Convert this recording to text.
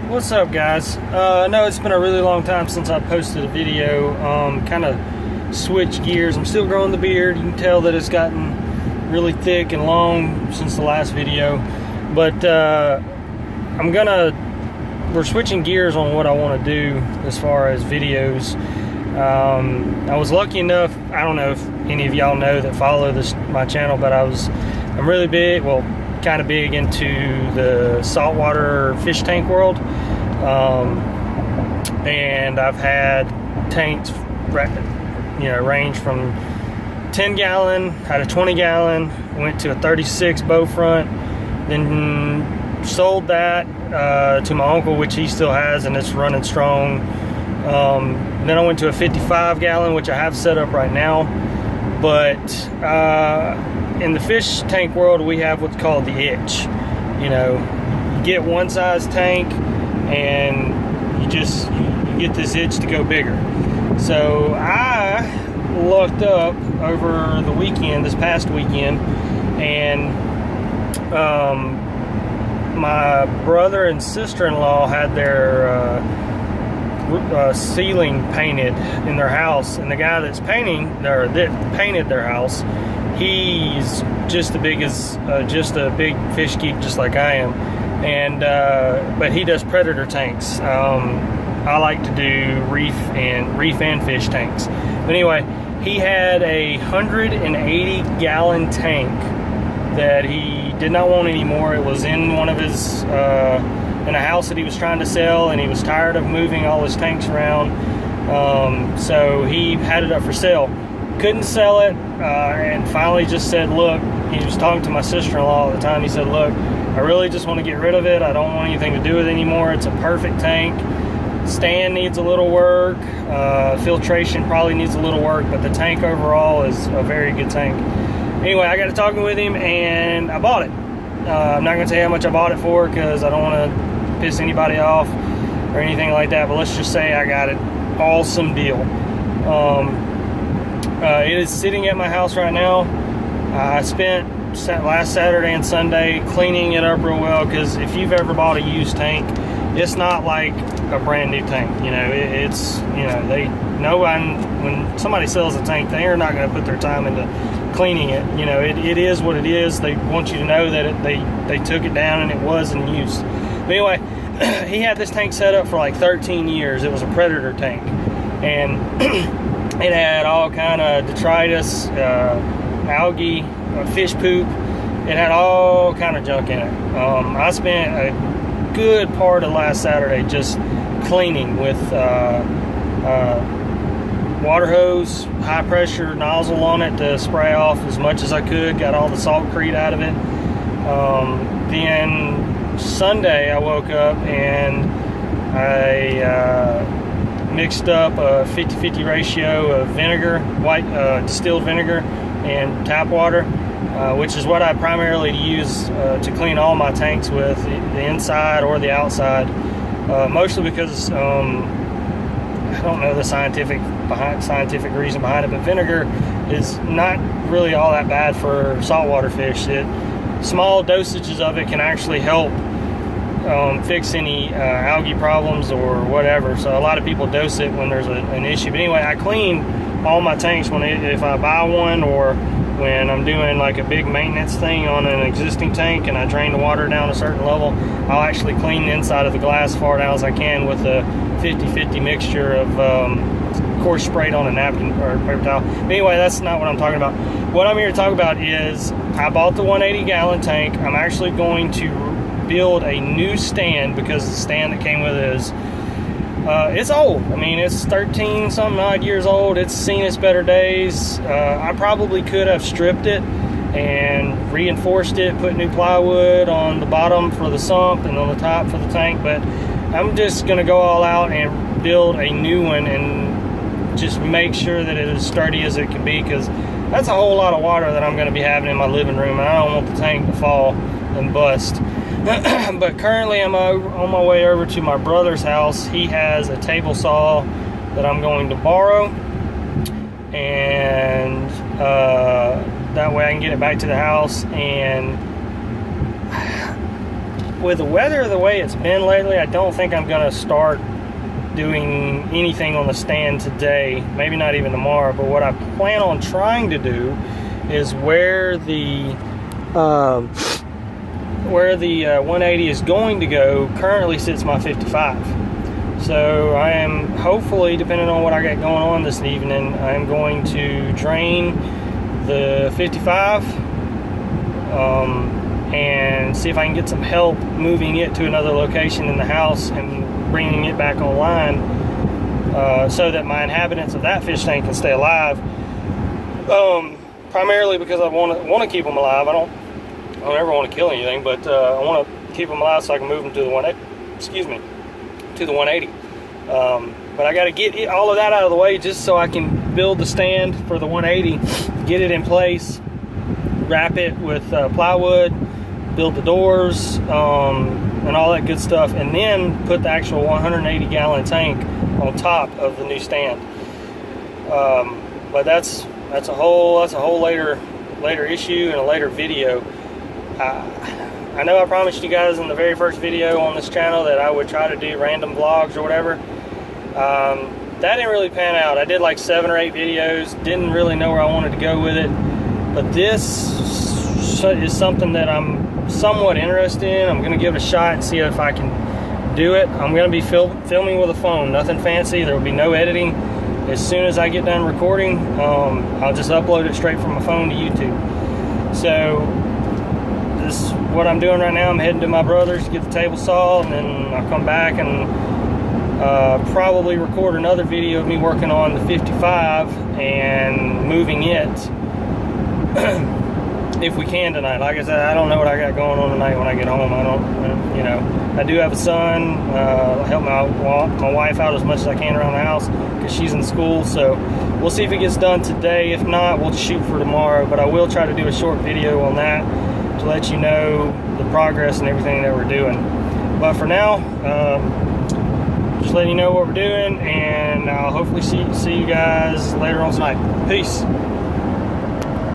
What's up, guys? I know it's been a really long time since I posted a video. Kind of switched gears. I'm still growing the beard. You can tell that it's gotten really thick and long since the last video. But we're switching gears on what I want to do as far as videos. I was lucky enough, I don't know if any of y'all know that follow my channel, but I'm really big, well, kind of big into the saltwater fish tank world. And I've had tanks, range from 10 gallon, had a 20 gallon, went to a 36 bow front, then sold that to my uncle, which he still has, and it's running strong. Then I went to a 55 gallon, which I have set up right now. But in the fish tank world, we have what's called the itch. You get one size tank and you get this itch to go bigger. So I looked up over the weekend, this past weekend, and my brother and sister-in-law had their ceiling painted in their house, and the guy that painted their house, he's just a big fish geek, just like I am, and but he does predator tanks. I like to do reef and fish tanks. But anyway, he had a 180 gallon tank that he did not want anymore. It was in one of his in a house that he was trying to sell, and he was tired of moving all his tanks around. So he had it up for sale. Couldn't sell it, and finally just said, look, he was talking to my sister-in-law at the time. He said, look, I really just want to get rid of it. I don't want anything to do with it anymore. It's a perfect tank. Stand needs a little work. Filtration probably needs a little work, but the tank overall is a very good tank. Anyway, I got to talking with him, and I bought it. I'm not going to tell you how much I bought it for, because I don't want to piss anybody off or anything like that, but let's just say I got an awesome deal. It is sitting at my house right now. I spent last Saturday and Sunday cleaning it up real well, because if you've ever bought a used tank, it's not like a brand new tank. They know when somebody sells a tank, they are not going to put their time into cleaning it. It is what it is. They want you to know that they took it down and it was in use. But anyway, he had this tank set up for like 13 years. It was a predator tank, and it had all kind of detritus, algae, fish poop. It had all kind of junk in it. I spent a good part of last Saturday just cleaning with water hose, high pressure nozzle on it to spray off as much as I could. Got all the saltcrete out of it. Then Sunday I woke up and I mixed up a 50-50 ratio of vinegar, white distilled vinegar, and tap water, which is what I primarily use to clean all my tanks with, the inside or the outside, mostly because I don't know the scientific reason behind it, but vinegar is not really all that bad for saltwater fish. Small dosages of it can actually help fix any algae problems or whatever. So a lot of people dose it when there's an issue. But anyway, I clean all my tanks if I buy one, or when I'm doing like a big maintenance thing on an existing tank and I drain the water down a certain level, I'll actually clean the inside of the glass as far down as I can with a 50-50 mixture of course sprayed on a napkin or paper towel. But anyway, that's not what I'm talking about. What I'm here to talk about is I bought the 180 gallon tank. I'm actually going to build a new stand, because the stand that came with it is it's old. I mean, it's 13 something odd years old. It's seen its better days. I probably could have stripped it and reinforced it, put new plywood on the bottom for the sump and on the top for the tank, but I'm just going to go all out and build a new one and just make sure that it is sturdy as it can be, because that's a whole lot of water that I'm going to be having in my living room, and I don't want the tank to fall and bust. But currently I'm on my way over to my brother's house. He has a table saw that I'm going to borrow, and that way I can get it back to the house. And with the weather the way it's been lately, I don't think I'm gonna start doing anything on the stand today, maybe not even tomorrow. But what I plan on trying to do is where the 180 is going to go currently sits my 55. So I am hopefully, depending on what I got going on this evening, I'm going to drain the 55 and see if I can get some help moving it to another location in the house and bringing it back online, so that my inhabitants of that fish tank can stay alive. Primarily because I want to keep them alive. I don't ever want to kill anything, but I want to keep them alive so I can move them to the 180. But I got to get all of that out of the way just so I can build the stand for the 180, get it in place, wrap it with plywood, build the doors, and all that good stuff, and then put the actual 180-gallon tank on top of the new stand. But that's a whole later issue and a later video. I know I promised you guys in the very first video on this channel that I would try to do random vlogs or whatever. That didn't really pan out. I did like 7 or 8 videos, didn't really know where I wanted to go with it. But this is something that I'm somewhat interested in. I'm gonna give it a shot and see if I can do it. I'm gonna be filming with a phone, nothing fancy. There will be no editing. As soon as I get done recording, I'll just upload it straight from my phone to YouTube. So this is what I'm doing right now. I'm heading to my brother's to get the table saw, and then I'll come back and probably record another video of me working on the 55 and moving it if we can tonight. Like I said, I don't know what I got going on tonight when I get home. I don't, I do have a son. I help my wife out as much as I can around the house because she's in school. So we'll see if it gets done today. If not, we'll shoot for tomorrow. But I will try to do a short video on that to let you know the progress and everything that we're doing. But for now, just letting you know what we're doing, and I'll hopefully see you guys later on tonight. Peace.